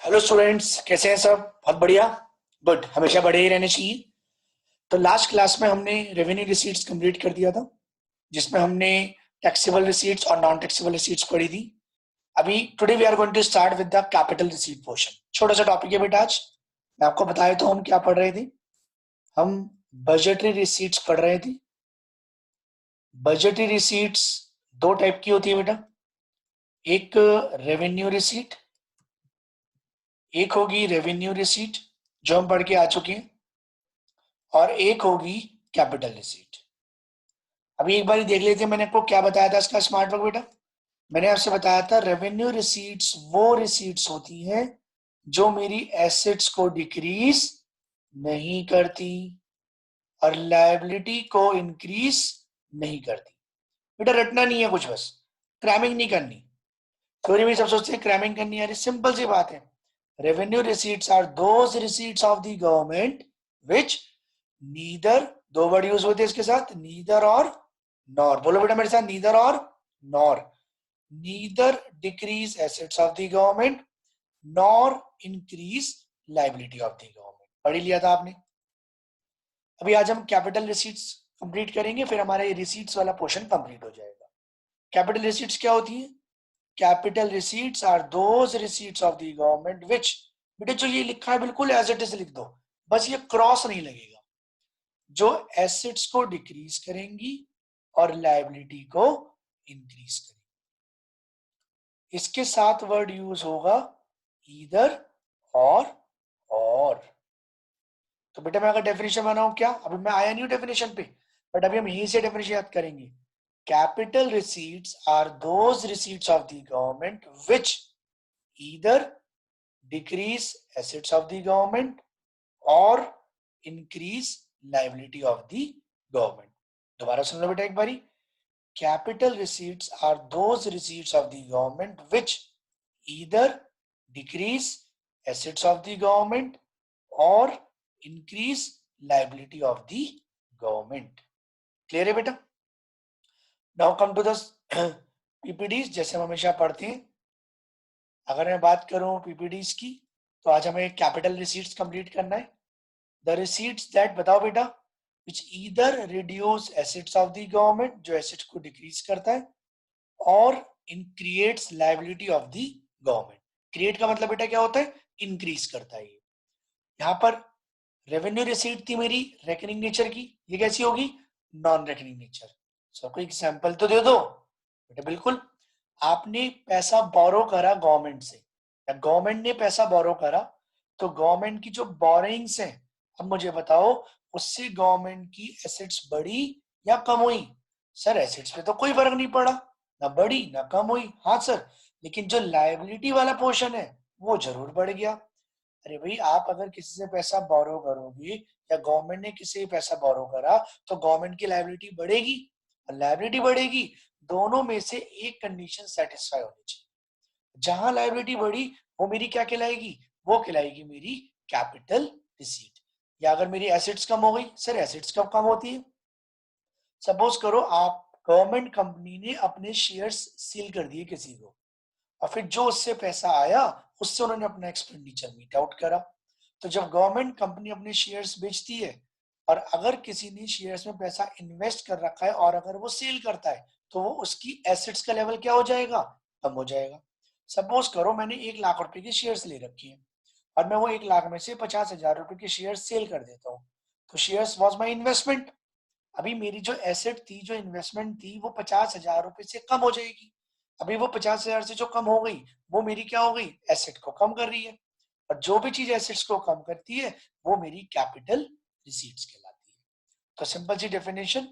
Hello students, कैसे हैं सब? बहुत बढ़िया। गुड, हमेशा बढ़े ही रहने चाहिए। तो लास्ट क्लास में हमने रेवेन्यू रिसीट्स कंप्लीट कर दिया था, जिसमें हमने टैक्सेबल रिसीट्स और नॉन टैक्सेबल रिसीट्स पढ़ी थी। अभी today we are going to start with the capital receipt portion. छोटा सा टॉपिक है बेटा आज। मैं आपको बताया तो हम क्या पढ़ रहे थे। हम बजटरी रिसीट्स पढ़ रहे थे। बजटरी रिसीट्स दो टाइप की होती है बेटा। एक रेवेन्यू रिसीट, एक होगी रेवेन्यू रिसीट जो हम पढ़ के आ चुके हैं, और एक होगी कैपिटल रिसीट। अभी एक बार देख लेते हैं मैंने आपको क्या बताया था इसका स्मार्ट वर्क बेटा। मैंने आपसे बताया था रेवेन्यू रिसीट्स वो रिसीट्स होती हैं जो मेरी एसेट्स को डिक्रीज नहीं करती और लायबिलिटी को इंक्रीज नहीं करती। बेटा रटना नहीं है कुछ, बस क्रैमिंग नहीं करनी। थ्योरी में सब सोचते हैं क्रैमिंग करनी है, सिंपल सी बात है। Revenue receipts are those receipts of the government which neither, दो वर्ड यूज होते हैं इसके साथ, नीदर और नॉर। बोलो बेटा मेरे साथ, नीदर और nor. Neither decrease assets of the government nor increase liability of the government. पढ़ लिया था आपने। अभी आज हम कैपिटल रिसीट्स कंप्लीट करेंगे, फिर हमारा ये रिसीट्स वाला पोर्शन कंप्लीट हो जाएगा। कैपिटल रिसीट्स क्या होती है? Capital receipts are those receipts of the government which, बेटे जो ये लिखा है बिल्कुल एज इट इज लिख दो, बस ये क्रॉस नहीं लगेगा, जो एसेट्स को डिक्रीज करेंगी और लायबिलिटी को इंक्रीज करेंगी। इसके साथ वर्ड यूज होगा ईदर और। तो बेटा मैं अगर डेफिनेशन बनाऊं, क्या अभी मैं आया नहीं हूं डेफिनेशन पे, बट अभी हम यहीं से डेफिनेशन याद करेंगे। Capital receipts are those receipts of the government which either decrease assets of the government और increase liability of the government. दोबारा सुन लो बेटा एक बारी। Capital receipts are those receipts of the government which either decrease assets of the government or increase liability of the government. Clear है बेटा? Now come to the PPDs, जैसे हम हमेशा पढ़ते हैं। अगर मैं बात करूं PPDs की, तो आज हमें कैपिटल रिसीट्स कंप्लीट करना है। द रिसीट्स दैट, बताओ बेटा, which either reduce assets of the government, जो assets को डिक्रीज करता है, और इन creates liability of the government. Create का मतलब बेटा क्या होता है? इंक्रीज करता है। यहाँ पर रेवेन्यू रिसीट थी मेरी रेकनिंग नेचर की, ये कैसी होगी? Non reckoning nature. सबको एग्जांपल तो दे दो बेटा। बिल्कुल, आपने पैसा बोरो करा गवर्नमेंट से, या गवर्नमेंट ने पैसा बोरो करा, तो गवर्नमेंट की जो बोरोइंग्स हैं, अब मुझे बताओ उससे गवर्नमेंट की एसेट्स बढ़ी या कम हुई? सर एसेट्स पे तो कोई फर्क नहीं पड़ा, ना बढ़ी ना कम हुई। हाँ सर, लेकिन जो लायबिलिटी वाला पोर्शन है वो जरूर बढ़ गया। अरे भाई, आप अगर किसी से पैसा बोरो करोगे या गवर्नमेंट ने किसी से पैसा बोरो करा, तो गवर्नमेंट की लायबिलिटी बढ़ेगी और लायबिलिटी बढ़ेगी। दोनों में से एक कंडीशन सेटिस्फाई होनी चाहिए। जहां लायबिलिटी बढ़ी वो मेरी क्या कहलाएगी? वो कहलाएगी मेरी कैपिटल रिसीट। या अगर मेरी एसेट्स कम हो गई, सर एसेट्स कब कम होती है? सपोज करो आप, गवर्नमेंट कंपनी ने अपने शेयर्स सील कर दिए किसी को, और फिर जो उससे पैसा आया उससे उन्होंने अपना एक्सपेंडिचर मीट आउट करा। तो जब गवर्नमेंट कंपनी अपने शेयर्स बेचती है, और अगर किसी ने शेयर्स में पैसा इन्वेस्ट कर रखा है और अगर वो सेल करता है, तो वो उसकी एसेट्स का लेवल क्या हो जाएगा? कम हो जाएगा। सपोज करो मैंने 1 लाख रुपए के शेयर्स ले रखी है, और मैं वो 1 लाख में से 50,000 रुपए के शेयर सेल कर देता हूँ, तो शेयर्स वॉज माई इन्वेस्टमेंट। अभी मेरी जो एसेट थी, जो इन्वेस्टमेंट थी, वो 50,000 रुपए से कम हो जाएगी। अभी वो 50,000 से जो कम हो गई, वो मेरी क्या हो गई? एसेट को कम कर रही है। और जो भी चीज एसेट्स को कम करती है वो मेरी कैपिटल रिसीट्स कहलाती है। तो सिंपल सी डेफिनेशन,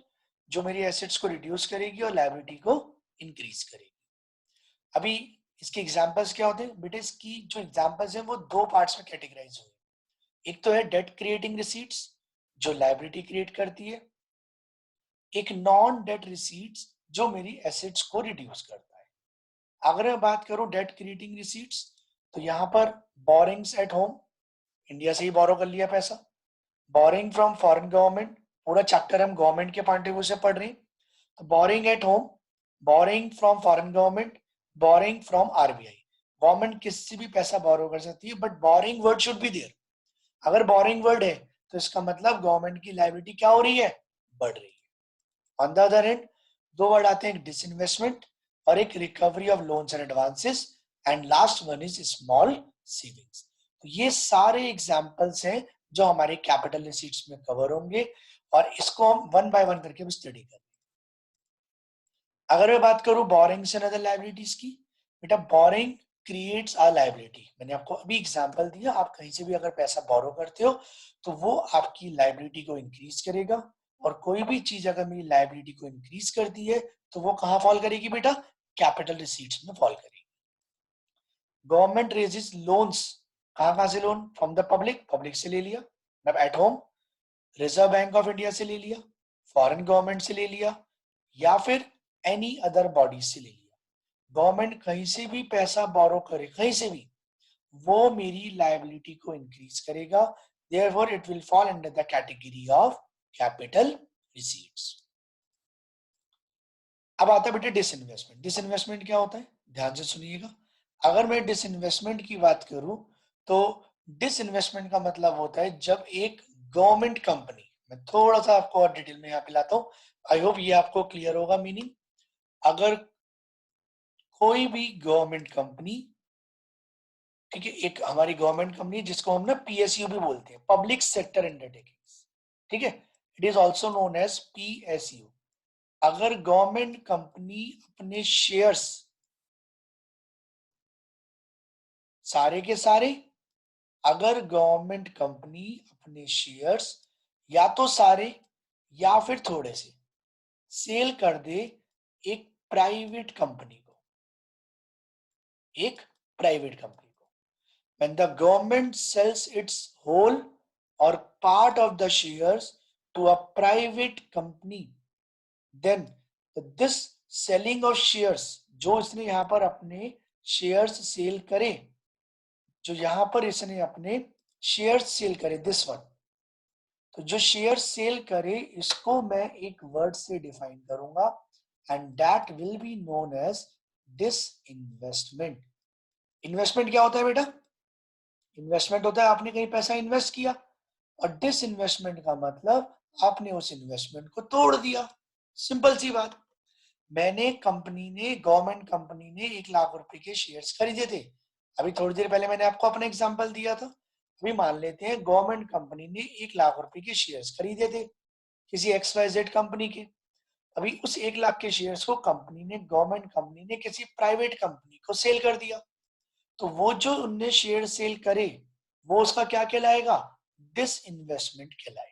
जो मेरी एसेट्स को रिड्यूस करेगी और लायबिलिटी को इंक्रीज करेगी। अभी इसके एग्जांपल्स क्या होते हैं बेटे? इसकी जो एग्जांपल्स हैं वो दो पार्ट्स में कैटेगराइज हुए। एक तो है डेट क्रिएटिंग रिसीट्स, जो लायबिलिटी क्रिएट करती है। एक नॉन डेट रिसीट्स, जो मेरी एसेट्स को रिड्यूस करता है। अगर मैं बात करूं डेट क्रिएटिंग रिसीट्स, तो यहां पर बोरिंग्स एट होम, इंडिया से ही बोरो कर लिया पैसा। बोरिंग फ्रॉम फॉरेन गवर्नमेंट, पूरा चैप्टर हम गवर्नमेंट के पॉइंट ऑफ व्यू से पढ़ रहे हैं। तो borrowing at home, borrowing from foreign government, borrowing from RBI. Government किससे भी पैसा बोरो कर सकती है, but borrowing word should be there. अगर बोरिंग वर्ड है तो इसका मतलब गवर्नमेंट की लायबिलिटी क्या हो रही है, बढ़ रही है। ऑन द अदर हैंड दो वर्ड आते हैं, एक डिसइन्वेस्टमेंट और एक recovery of loans and advances, and last one is small savings. तो ये सारे एग्जांपल्स हैं जो हमारे कैपिटल रिसीट्स में कवर होंगे, और इसको हम वन बाय वन करके स्टडी करेंगे। अगर मैं बात करूं बोरिंग्स एंड अदर लायबिलिटीज की, बेटा बोरिंग क्रिएट्स अ लायबिलिटी। मैंने आपको अभी एग्जांपल दिया, आप कहीं से भी अगर पैसा बोरो करते हो तो वो आपकी लायबिलिटी को इंक्रीज करेगा, और कोई भी चीज अगर मेरी लायबिलिटी को इंक्रीज करती है तो वो कहां फॉल करेगी बेटा, कैपिटल रिसीट्स में फॉल करेगी। गवर्नमेंट रेजेस लोन्स, कहां से loan, from the public, public से ले लिया, मतलब at home, reserve bank of India से ले लिया, फॉरेन गवर्नमेंट से ले लिया, या फिर एनी अदर बॉडी से ले लिया। गवर्नमेंट कहीं से भी पैसा बोरो करे, कहीं से भी, वो मेरी लायबिलिटी को इंक्रीज करेगा, therefore it will fall under the category of capital receipts. अब आता है बेटे डिसइन्वेस्टमेंट। डिसइन्वेस्टमेंट क्या होता है, ध्यान से सुनिएगा। अगर मैं डिसइन्वेस्टमेंट की बात करूं तो डिसइन्वेस्टमेंट का मतलब होता है जब एक गवर्नमेंट कंपनी, मैं थोड़ा सा आपको और डिटेल में यहाँ पे लाता हूं, आई होप ये आपको क्लियर होगा मीनिंग। अगर कोई भी गवर्नमेंट कंपनी, ठीक है, एक हमारी गवर्नमेंट कंपनी जिसको हम ना पीएसयू भी बोलते हैं, पब्लिक सेक्टर अंडरटेकिंग्स, ठीक है, it is also known as PSU. अगर गवर्नमेंट कंपनी अपने शेयर्स सारे के सारे, अगर गवर्नमेंट कंपनी अपने शेयर्स या तो सारे या फिर थोड़े से सेल कर दे एक प्राइवेट कंपनी को, एक प्राइवेट कंपनी को, when the government sells its whole or part of the shares to a private company, then this selling of shares, जो इसने यहां पर अपने शेयर्स सेल करे, जो यहां पर इसने अपने शेयर्स सेल करे, दिस वन, तो जो शेयर सेल करे इसको मैं एक वर्ड से डिफाइन करूंगा, and that will be known as disinvestment. Investment क्या होता है बेटा, इन्वेस्टमेंट होता है आपने कहीं पैसा इन्वेस्ट किया, और डिसइन्वेस्टमेंट का मतलब आपने उस इन्वेस्टमेंट को तोड़ दिया। सिंपल सी बात, मैंने कंपनी ने, गवर्नमेंट कंपनी ने 1 लाख रुपए के शेयर्स खरीदे थे, अभी थोड़ी देर पहले मैंने आपको अपना एग्जांपल दिया था। अभी मान लेते हैं गवर्नमेंट कंपनी ने 1 लाख रुपए के शेयर्स खरीदे थे किसी XYZ कंपनी के। अभी उस 1 लाख के शेयर्स को कंपनी ने, गवर्नमेंट कंपनी ने किसी प्राइवेट कंपनी को सेल कर दिया, तो वो जो उनने शेयर सेल करे वो उसका क्या कहलाएगा, डिसइन्वेस्टमेंट कहलाएगा।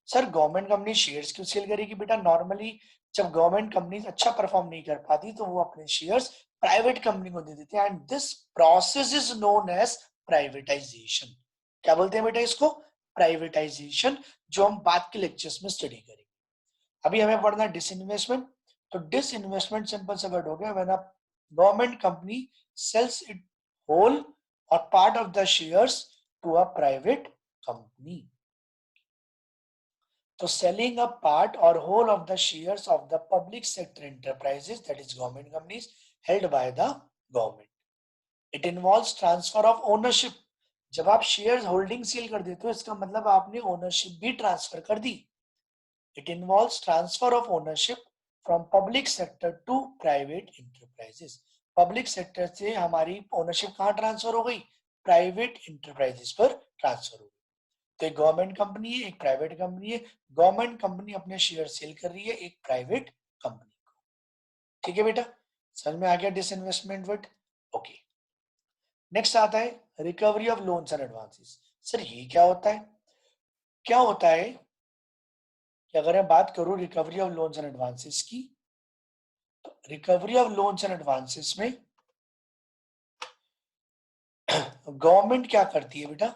सर गवर्नमेंट कंपनी शेयर्स क्यों सेल करेगी बेटा, नॉर्मली जब गवर्नमेंट कंपनी अच्छा परफॉर्म नहीं कर पाती तो वो अपने शेयर्स प्राइवेट कंपनी को दे देते हैं, and this process is known as privatization. क्या बोलते हैं बेटा इसको, प्राइवेटाइजेशन, जो हम बाद के लेक्चर्स में स्टडी करेंगे। अभी हमें पढ़ना डिसइन्वेस्टमेंट। तो डिसइन्वेस्टमेंट सिंपल सा वर्ड हो गया, when a government company sells it whole or part of the shares to a private company. So selling a part or whole of the shares of the public sector enterprises, that is government companies held by the government. It involves transfer of ownership. जब आप share holding cell कर देते हो इसका मतलब आपने ownership भी transfer कर दी। It involves transfer of ownership from public sector to private enterprises. Public sector से हमारी ओनरशिप कहाँ ट्रांसफर हो गई, प्राइवेट इंटरप्राइजेस पर ट्रांसफर हो गई। तो एक गवर्नमेंट कंपनी है, एक प्राइवेट कंपनी है, गवर्नमेंट कंपनी अपने शेयर सेल कर रही है एक प्राइवेट कंपनी को। ठीक है बेटा, समझ में आ गया डिसइन्वेस्टमेंट वर्ड। ओके, नेक्स्ट आता है recovery of loans and advances. Sir ये क्या होता है, क्या होता है कि अगर मैं बात करूं recovery of loans and advances की, तो recovery of loans and advances में गवर्नमेंट क्या करती है बेटा,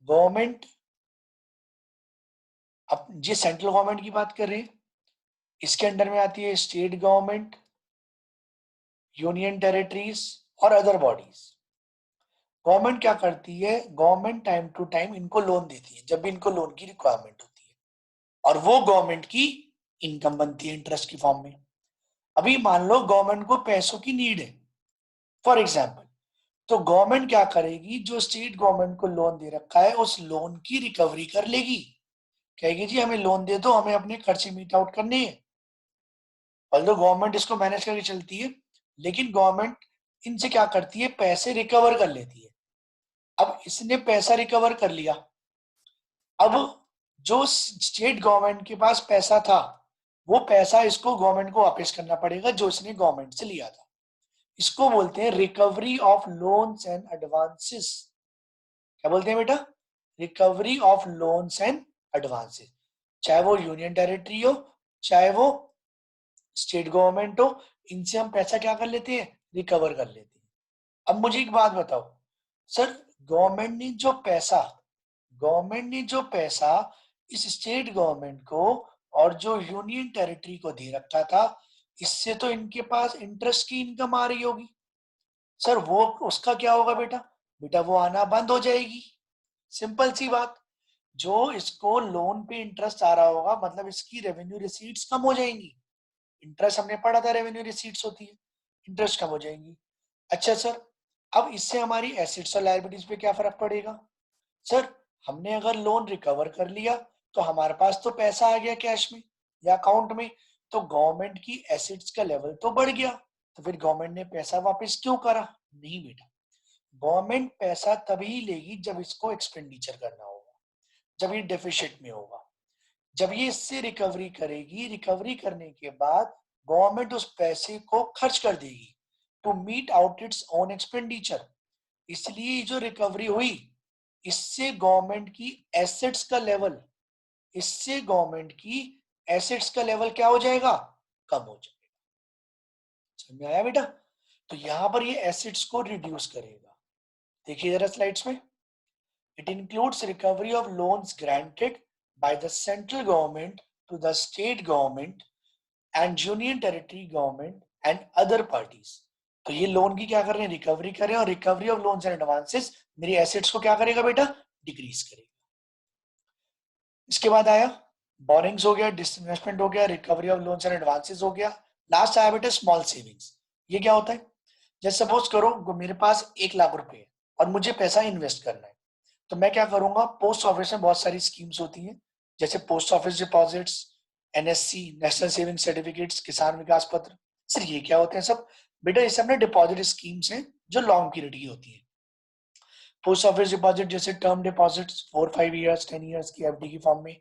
गवर्नमेंट, अब ये सेंट्रल गवर्नमेंट की बात कर रहे हैं, इसके अंडर में आती है स्टेट गवर्नमेंट, यूनियन टेरिटरीज और अदर बॉडीज। गवर्नमेंट क्या करती है, गवर्नमेंट टाइम टू टाइम इनको लोन देती है जब भी इनको लोन की रिक्वायरमेंट होती है, और वो गवर्नमेंट की इनकम बनती है इंटरेस्ट की फॉर्म में। अभी मान लो गवर्नमेंट को पैसों की नीड है, फॉर एग्जाम्पल, तो गवर्नमेंट क्या करेगी, जो स्टेट गवर्नमेंट को लोन दे रखा है उस लोन की रिकवरी कर लेगी, कहेगी जी हमें लोन दे दो, हमें अपने खर्चे मीट आउट करने हैं। ऑल्दो गवर्नमेंट इसको मैनेज करके चलती है, लेकिन गवर्नमेंट इनसे क्या करती है, पैसे रिकवर कर लेती है। अब इसने पैसा रिकवर कर लिया, अब जो स्टेट गवर्नमेंट के पास पैसा था वो पैसा इसको गवर्नमेंट को वापस करना पड़ेगा जो इसने गवर्नमेंट से लिया था। इसको बोलते हैं recovery of loans and advances. क्या बोलते हैं बेटा, recovery of loans and advances. चाहे वो यूनियन टेरिटरी हो, चाहे वो स्टेट गवर्नमेंट हो, इनसे हम पैसा क्या कर लेते हैं, रिकवर कर लेते हैं। अब मुझे एक बात बताओ सर, गवर्नमेंट ने जो पैसा गवर्नमेंट ने जो पैसा इस स्टेट गवर्नमेंट को और जो यूनियन टेरिटरी को दे रखा था, इससे तो इनके पास इंटरेस्ट की इनकम आ रही होगी। सर वो उसका क्या होगा बेटा, बेटा वो आना बंद हो जाएगी। सिंपल सी बात, जो इसको लोन पे इंटरेस्ट आ रहा होगा मतलब इसकी रेवेन्यू रिसीट्स कम हो जाएंगी। इंटरेस्ट हमने पढ़ा था रेवेन्यू रिसीट्स होती है, इंटरेस्ट कम हो जाएंगी। अच्छा सर, अब इससे हमारी एसेट्स और लायबिलिटीज पे क्या फर्क पड़ेगा। सर हमने अगर लोन रिकवर कर लिया तो हमारे पास तो पैसा आ गया कैश में या अकाउंट में, तो गवर्नमेंट की एसेट्स का लेवल तो बढ़ गया, तो फिर गवर्नमेंट ने पैसा वापस क्यों करा। नहीं बेटा, गवर्नमेंट पैसा तभी लेगी जब इसको एक्सपेंडिचर करना होगा, जब ये डेफिसिट में होगा, जब ये इससे रिकवरी करेगी, रिकवरी करने के बाद गवर्नमेंट उस पैसे को खर्च कर देगी to meet out its own expenditure. इसलिए जो रिकवरी हुई, इससे गवर्नमेंट की एसेट्स का लेवल इससे गवर्नमेंट की एसेट्स का लेवल क्या हो जाएगा, कम हो जाएगा। समझ में आया बेटा। तो यहां पर ये एसेट्स को रिड्यूस करेगा। देखिए जरा स्लाइड्स में, it includes recovery of loans granted by the central government to the state government and union territory government and other parties. तो ये लोन की क्या कर रहे हैं, रिकवरी कर रहे हैं, और recovery of loans and advances मेरी एसेट्स को क्या करेगा बेटा, डिक्रीज करेगा। इसके बाद आया बोरिंग्स हो गया, डिसइन्वेस्टमेंट हो गया, recovery of loans and advances हो गया। लास्ट आया बेटा स्मॉल सेविंग्स। ये क्या होता है, जैसे सपोज करो मेरे पास 1 लाख रुपए है और मुझे पैसा इन्वेस्ट करना है, तो मैं क्या करूंगा, पोस्ट ऑफिस में बहुत सारी स्कीम्स होती हैं, जैसे post office deposits, NSC national saving certificates, किसान विकास पत्र। सर ये क्या होते हैं सब, बेटा ये सब ना डिपॉजिट स्कीम्स हैं जो लॉन्ग पीरियड की होती है। पोस्ट ऑफिस डिपॉजिट जैसे टर्म डिपॉजिट 4-5 ईयर्स 10 ईयर्स की एफडी की फॉर्म में,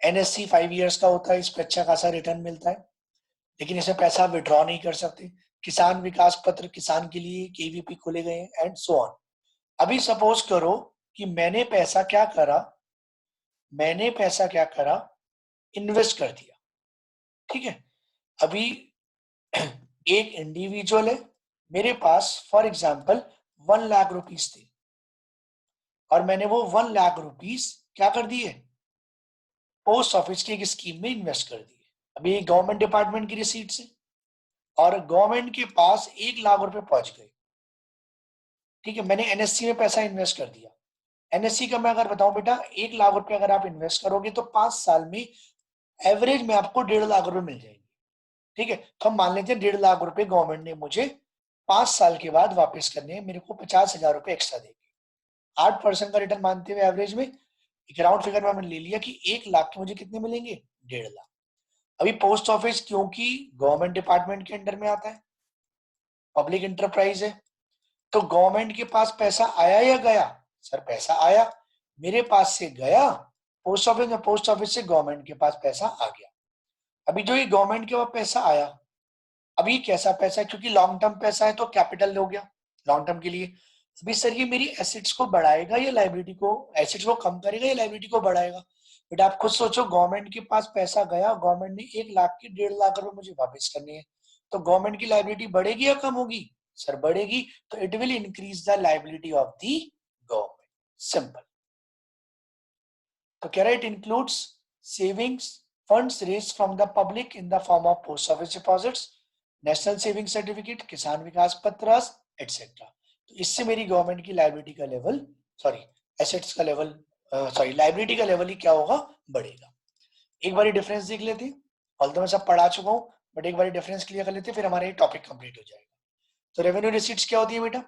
एनएससी 5 ईयर्स का होता है, इस पर अच्छा खासा रिटर्न मिलता है, लेकिन इसमें पैसा विड्रॉ नहीं कर सकते। किसान विकास पत्र, किसान के लिए केवीपी खोले गए हैं एंड सो ऑन। अभी सपोज करो कि मैंने पैसा क्या करा, इन्वेस्ट कर दिया। ठीक है, अभी एक इंडिविजुअल है, मेरे पास फॉर एग्जांपल 1 लाख रुपीस थे और मैंने वो 1 लाख रुपीस क्या कर दिए, पोस्ट ऑफिस की एक स्कीम में इन्वेस्ट कर दिए। अभी गवर्नमेंट डिपार्टमेंट की रिसीट से, और गवर्नमेंट के पास 1 लाख रुपए पहुंच गए। ठीक है, मैंने एनएससी में पैसा इन्वेस्ट कर दिया। एनएससी का मैं अगर बताऊं बेटा, 1 लाख रुपए अगर आप इन्वेस्ट करोगे तो 5 साल में एवरेज में आपको 1.5 लाख रुपए मिल जाएंगे। ठीक है, तो हम मान लेते हैं 1.5 लाख रुपए गवर्नमेंट ने मुझे 5 साल के बाद वापस करने हैं, मेरे को 50,000 रुपए एक्स्ट्रा देंगे। 8% का रिटर्न मानते हुए एवरेज में एक राउंड फिगर में हमने ले लिया कि 1 लाख के मुझे कितने मिलेंगे, 1.5 लाख। अभी पोस्ट ऑफिस क्योंकि गवर्नमेंट डिपार्टमेंट के अंडर में आता है, पब्लिक इंटरप्राइज है, तो गवर्नमेंट के पास पैसा आया या गया, सर पैसा आया, मेरे पास से गया पोस्ट ऑफिस में, पोस्ट ऑफिस से गवर्नमेंट के पास पैसा आ गया। अभी जो ये गवर्नमेंट के पास पैसा आया, अभी कैसा पैसा है, क्योंकि लॉन्ग टर्म पैसा है तो कैपिटल हो गया लॉन्ग टर्म के लिए। अभी सर ये मेरी एसेट्स को बढ़ाएगा या लाइबिलिटी को, एसेट्स को कम करेगा या लाइबिलिटी को बढ़ाएगा। बेटा आप खुद सोचो, गवर्नमेंट के पास पैसा गया, गवर्नमेंट ने 1 लाख के 1.5 लाख रुपए मुझे वापस करने हैं, तो गवर्नमेंट की लाइबिलिटी बढ़ेगी या कम होगी, सर बढ़ेगी, तो it will increase the liability of the government. Simple. तो कह रहा है it includes savings funds raised from the public in the form of post office deposits, national saving certificate, किसान विकास पत्र एटसेट्रा। तो इससे मेरी गवर्नमेंट की लाइबिलिटी का लेवल, सॉरी एसेट्स का लेवल, सॉरी लाइबिलिटी का लेवल ही क्या होगा, बढ़ेगा। एक बार डिफरेंस देख लेते हैं, ऑल्दो मैं सब पढ़ा चुका हूं, बट एक बार डिफरेंस क्लियर कर लेते हैं, फिर हमारा ये टॉपिक कंप्लीट हो जाएगा। तो रेवेन्यू रिसीट्स क्या होती है बेटा?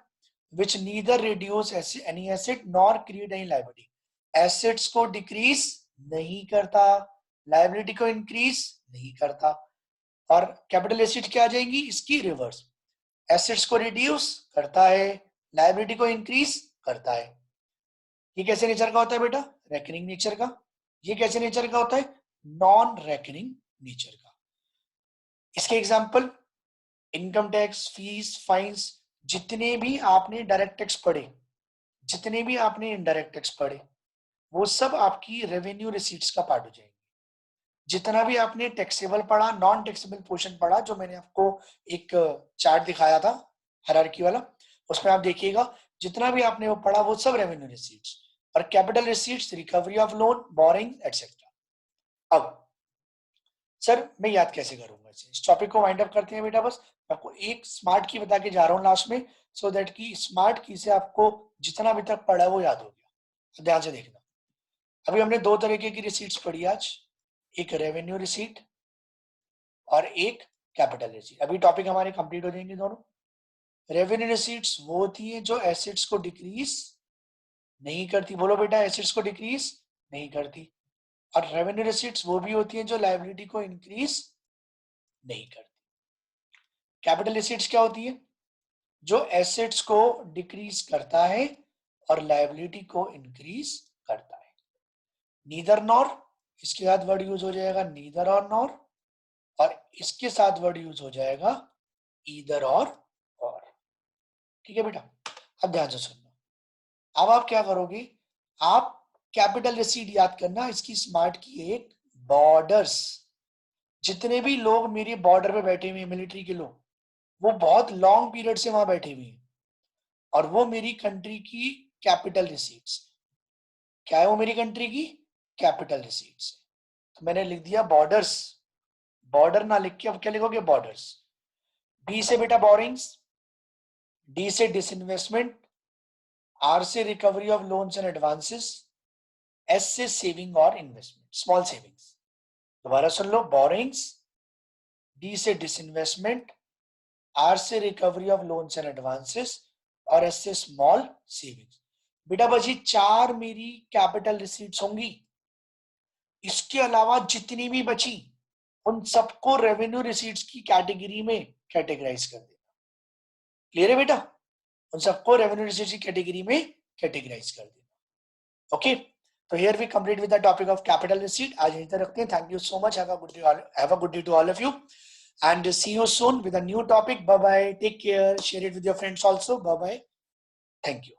Which neither reduce any asset nor create any liability, assets को डिक्रीज नहीं करता, लायबिलिटी को इंक्रीज नहीं करता। और कैपिटल एसेट क्या आ जाएंगी इसकी रिवर्स, एसेट्स को रिड्यूस करता है, लायबिलिटी को इंक्रीज करता है। ये कैसे नेचर का होता है बेटा? रेकरिंग नेचर का। ये कैसे नेचर का होता है? नॉन रेकरिंग नेचर का। इसके example income tax, fees, fines, जितने भी आपने डायरेक्ट टैक्स पढ़े, जितने भी आपने इनडायरेक्ट टैक्स पढ़े, वो सब आपकी रेवेन्यू रिसीट्स का पार्ट हो जाएंगे। जितना भी आपने टैक्सेबल पढ़ा, नॉन टैक्सेबल पोर्शन पढ़ा, जो मैंने आपको एक चार्ट दिखाया था हायरार्की वाला, उसमें आप देखिएगा जितना भी आपने वो पढ़ा वो सब रेवेन्यू रिसीट्स। और capital receipts, recovery of loan, boring etcetera. अब सर मैं याद कैसे करूंगा इस टॉपिक को? वाइंड अप करते हैं बेटा। बस आपको एक स्मार्ट की बता के जा रहा हूँ लास्ट में, सो दैट की स्मार्ट की से आपको जितना अभी तक पढ़ा है वो याद हो गया। ध्यान से देखना, अभी हमने दो तरीके की रिसीट्स पढ़ी आज, एक रेवेन्यू रिसीट और एक कैपिटल रिसीट। अभी टॉपिक हमारे कंप्लीट हो जाएंगे दोनों। रेवेन्यू रिसीट्स वो होती है जो एसेट्स को डिक्रीज नहीं करती, बोलो बेटा, एसेट्स को डिक्रीज नहीं करती। और रेवेन्यू रिसीट्स वो भी होती है जो लायबिलिटी को इंक्रीज नहीं करती। कैपिटल रिसीट्स क्या होती है? जो एसेट्स को डिक्रीज करता है और लायबिलिटी को इंक्रीज करता है। नीदर नॉर, इसके साथ वर्ड यूज हो जाएगा नीदर और नॉर, और इसके साथ वर्ड यूज हो जाएगा ईदर और। ठीक है बेटा, अब ध्यान से सुनना। अब आप क्या करोगे? आप कैपिटल रिसीट याद करना, इसकी स्मार्ट की एक बॉर्डर्स। जितने भी लोग मेरे बॉर्डर पे बैठे हुए हैं मिलिट्री के लोग, वो बहुत लॉन्ग पीरियड से वहां बैठे हुए हैं, और वो मेरी कंट्री की कैपिटल रिसीट्स। क्या है वो मेरी कंट्री की कैपिटल रिसीट्स? तो मैंने लिख दिया बॉर्डर्स। बॉर्डर ना लिख के अब क्या लिखोगे? बॉर्डर्स। बी से बेटा बोरिंग्स, डी से डिसइन्वेस्टमेंट, आर से recovery of loans and advances, S से सेविंग और इन्वेस्टमेंट, स्मॉल सेविंग्स। दोबारा सुन लो, बोरिंग्स, डी से डिसइन्वेस्टमेंट, आर से recovery of loans and advances, और एस से स्मॉल सेविंग्स। बेटा बची चार मेरी कैपिटल रिसीट्स होंगी। इसके अलावा जितनी भी बची उन सबको रेवेन्यू रिसीट्स की कैटेगरी में कैटेगराइज कर देना। क्लियर है बेटा? उन सबको रेवेन्यू रिसीट्स की कैटेगरी में कैटेगराइज कर देना। ओके, तो here we complete with the topic of capital receipt. आज यहीं तक रखते हैं। Thank you so much, have a good day to all of you, and see you soon with a new topic. Bye bye, take care, share it with your friends also. Bye bye, thank you.